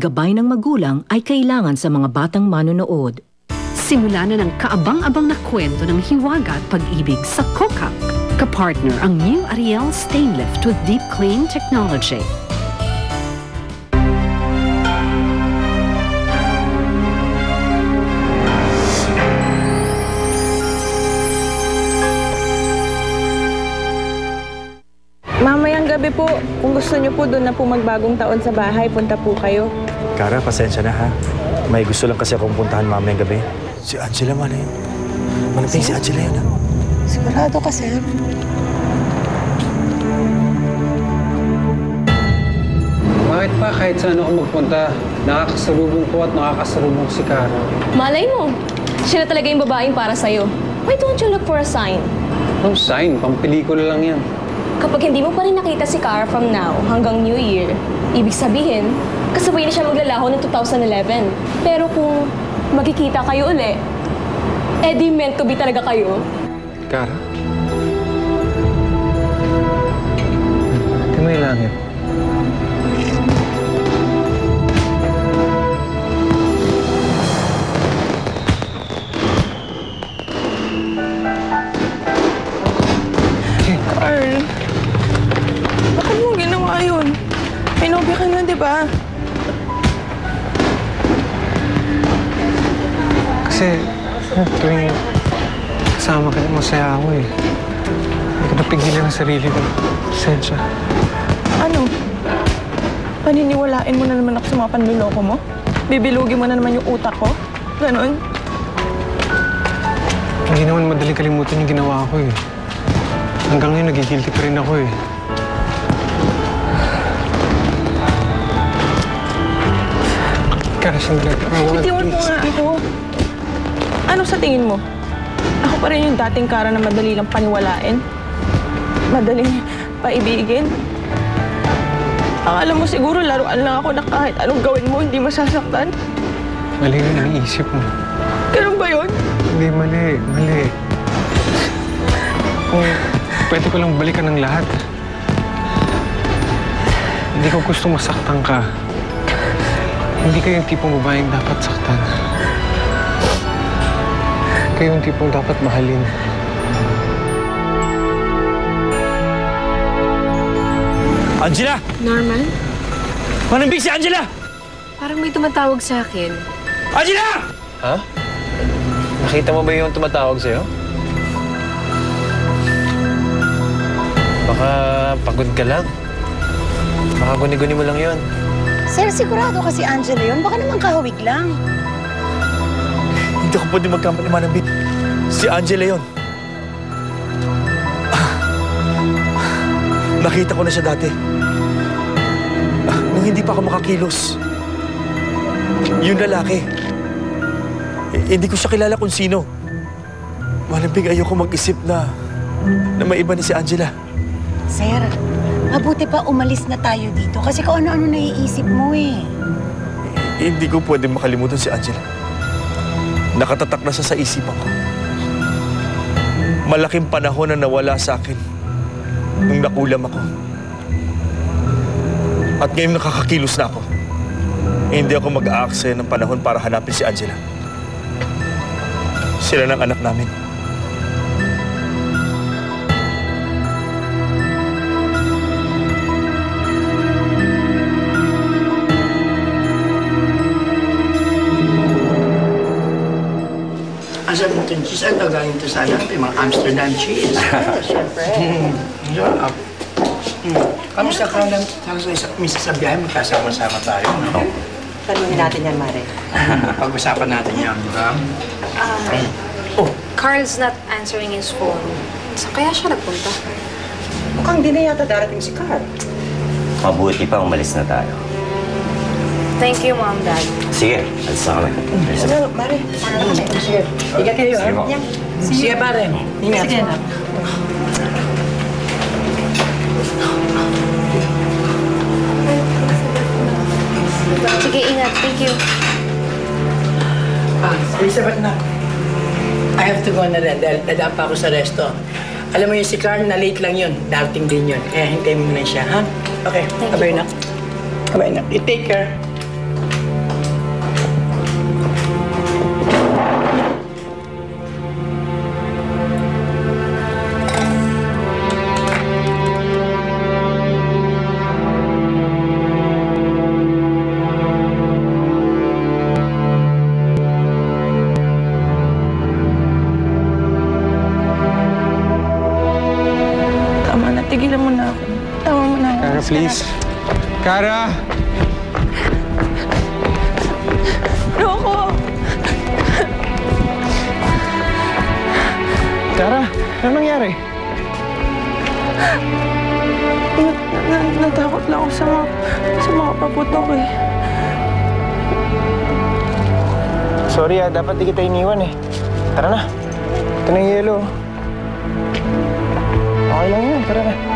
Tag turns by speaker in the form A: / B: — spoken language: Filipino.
A: gabay ng magulang ay kailangan sa mga batang manonood.
B: Simula na ng kaabang-abang na kwento ng hiwaga at pag-ibig sa Kokak. Kapartner ang new Ariel Stain Lift with Deep Clean Technology.
C: Mamayang gabi po, kung gusto niyo po doon na po magbagong taon sa bahay, punta po kayo.
D: Kara, pasensya na ha. May gusto lang kasi akong puntahan mamayang gabi. Si Angela man eh. Manaping si Angela yun ha.
E: Sigurado ka, sir?
F: Bakit pa kahit saan ako magpunta, nakakasalubong ko at nakakasalubong si Kara?
G: Malay mo, siya na talaga yung babaeng para sa'yo. Why don't you look for a sign?
F: No sign, pampelikula lang yan.
G: Kapag hindi mo pa rin nakita si Kara from now hanggang New Year, ibig sabihin, kasabay na siya maglalaho ng 2011. Pero kung magkikita kayo uli, di meant to be talaga kayo.
F: Kara? Di may langit.
C: Carl, bakit mo ginawa yun? May nobya ka na, di ba?
F: Kasi tuwing kasama ka, masaya ako eh. Hindi ko napigilan ang sarili ko. Pasensya.
C: Ano? Paniniwalain mo na naman ako sa mga panluloko mo? Bibilugin mo na naman yung utak ko? Ganon?
F: Hindi naman madaling kalimutan yung ginawa ko eh. Hanggang ngayon, nagigilty pa rin ako eh. Kara, sandali.
C: Bitiwan mo nga ako. Ano sa tingin mo? Ako pa rin yung dating Kara na madali lang paniwalain? Madaling paibigin? Akala mo siguro laruan lang ako na kahit anong gawin mo, hindi masasaktan?
F: Mali na iniisip mo.
C: Ganun ba yun?
F: Hindi, mali. Mali. Kung pwede ko lang balikan ng lahat. Hindi ko gusto masaktan ka. Hindi kayo yung tipong babaeng dapat saktan. Kayo yung tipong dapat mahalin.
D: Angela!
H: Norman?
D: Manambing si Angela!
H: Parang may tumatawag sa akin.
D: Angela!
I: Ha? Nakita mo ba yung tumatawag sa'yo? Baka pagod ka lang. Baka guni-guni mo lang yon.
E: Sir, sigurado ka si Angela yun. Baka naman kahawig lang.
D: Hindi ako pwede magkamali manambit. Si Angela yun. Nakita ko na siya dati. Nung hindi pa ako makakilos. Yung lalaki. Hindi ko siya kilala kung sino. Manambing ayoko mag-isip na may iba ni si Angela.
E: Sir, mabuti pa umalis na tayo dito kasi kung ano-ano naiisip mo eh.
D: Hindi ko pwede makalimutan si Angela. Nakatatak na siya sa isipan ko. Malaking panahon na nawala sa akin nung nakulam ako. At ngayon nakakakilos na ako. Hindi ako mag-aaksaya ng panahon para hanapin si Angela. Sila ng anak namin.
J: Ang sabi natin, cheese, ano galing ito sana? Mga Amsterdam cheese.
E: Siyempre.
J: Sarap. Kamusta ka lang minsan sa biyahe, magkasama-sama tayo, no?
E: Tanungin natin yan, Mare.
J: Pag-usapan natin yan, di ba?
H: Carl's not answering his phone. So kaya siya nagpunta.
E: Mukhang di na yata darating si Carl.
K: Mabuti pa, umalis na tayo.
H: Thank you, Mom, Dad.
K: Sige, alis na kami.
E: Ano, Mare?
J: Sige. Ingat kayo, ha? Sige, pare. Ingat. Sige, anak.
H: Sige, ingat. Thank you.
J: Elizabeth na. I have to go na rin dahil nadaan pa ako sa resto. Alam mo yun, si Carl, na late lang yun. Darating din yun. Kaya hintayin mo na siya, ha? Okay, kabay na. Kabay na. You take care.
C: Tigilan mo na ako. Tama mo na ako.
F: Kara, please. Kara!
C: Rocco!
F: Kara, ano nangyari?
C: Natakot lang ako sa mga paputok eh.
F: Sorry dapat di kita iniwan eh. Tara na. Ito na yung yelo. Okay lang yun, tara na.